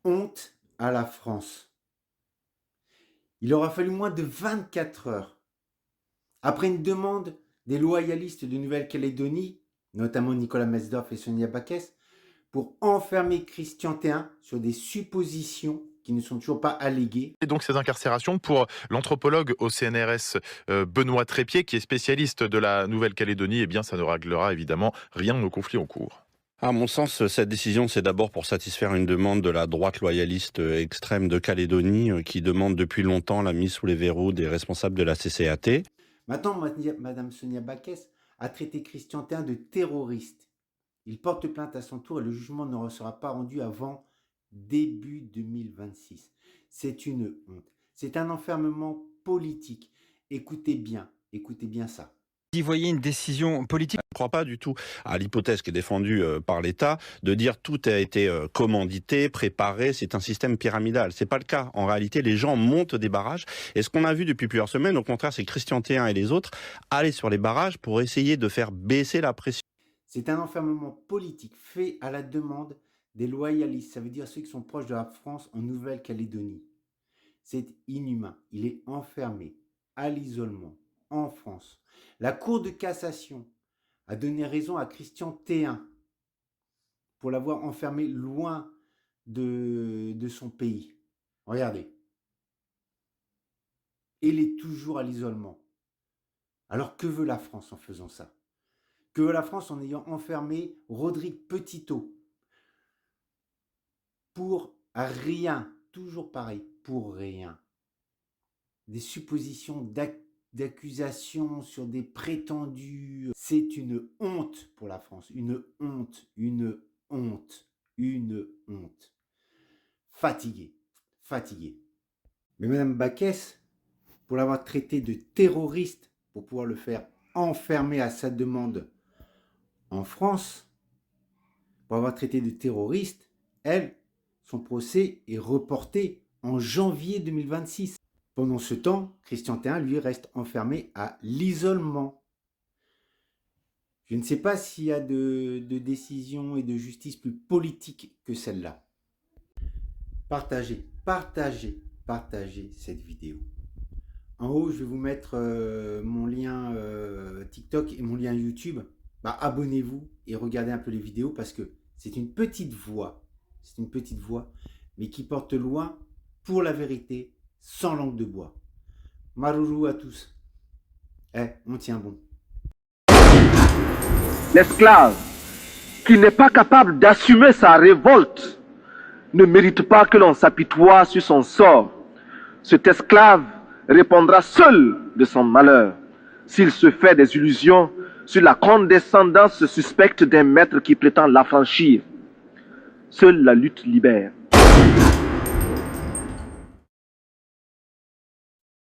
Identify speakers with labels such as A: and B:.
A: honte à la France. Il aura fallu moins de 24 heures, après une demande des loyalistes de Nouvelle-Calédonie, notamment Nicolas Metzdorf et Sonia Backès, pour enfermer Christian Théin sur des suppositions qui ne sont toujours pas alléguées.
B: Et donc ces incarcérations pour l'anthropologue au CNRS Benoît Trépied, qui est spécialiste de la Nouvelle-Calédonie, eh bien ça ne réglera évidemment rien au conflit en cours.
C: À mon sens, cette décision, c'est d'abord pour satisfaire une demande de la droite loyaliste extrême de Calédonie qui demande depuis longtemps la mise sous les verrous des responsables de la CCAT.
A: Maintenant, Madame Sonia Backès a traité Christian Théin de terroriste. Il porte plainte à son tour et le jugement ne sera pas rendu avant début 2026. C'est une honte. C'est un enfermement politique. Écoutez bien ça.
D: Vous y voyez une décision politique?
C: Je ne crois pas du tout à l'hypothèse qui est défendue par l'État de dire tout a été commandité, préparé, c'est un système pyramidal. C'est pas le cas. En réalité, les gens montent des barrages. Et ce qu'on a vu depuis plusieurs semaines, au contraire, c'est Christian Théin et les autres aller sur les barrages pour essayer de faire baisser la pression.
A: C'est un enfermement politique fait à la demande des loyalistes. Ça veut dire ceux qui sont proches de la France en Nouvelle-Calédonie. C'est inhumain. Il est enfermé à l'isolement en France. La Cour de cassation a donné raison à Christian Théin pour l'avoir enfermé loin de son pays. Regardez. Il est toujours à l'isolement. Alors que veut la France en faisant ça? Que veut la France en ayant enfermé Rodrigue Petitot? Pour rien. Toujours pareil, pour rien. Des suppositions d'accusations sur des prétendus. C'est une honte pour la France. Une honte. Fatigué. Mais Mme Backès, pour l'avoir traité de terroriste, pour pouvoir le faire enfermer à sa demande en France, pour avoir traité de terroriste, elle, son procès est reporté en janvier 2026. Pendant ce temps, Christian Théin, lui, reste enfermé à l'isolement. Je ne sais pas s'il y a de décisions et de justice plus politiques que celle-là. Partagez cette vidéo. En haut, je vais vous mettre mon lien TikTok et mon lien YouTube. Abonnez-vous et regardez un peu les vidéos parce que c'est une petite voix. Mais qui porte loin pour la vérité, sans langue de bois. Maruru à tous. On tient bon.
E: L'esclave qui n'est pas capable d'assumer sa révolte ne mérite pas que l'on s'apitoie sur son sort. Cet esclave répondra seul de son malheur s'il se fait des illusions sur la condescendance suspecte d'un maître qui prétend l'affranchir. Seule la lutte libère.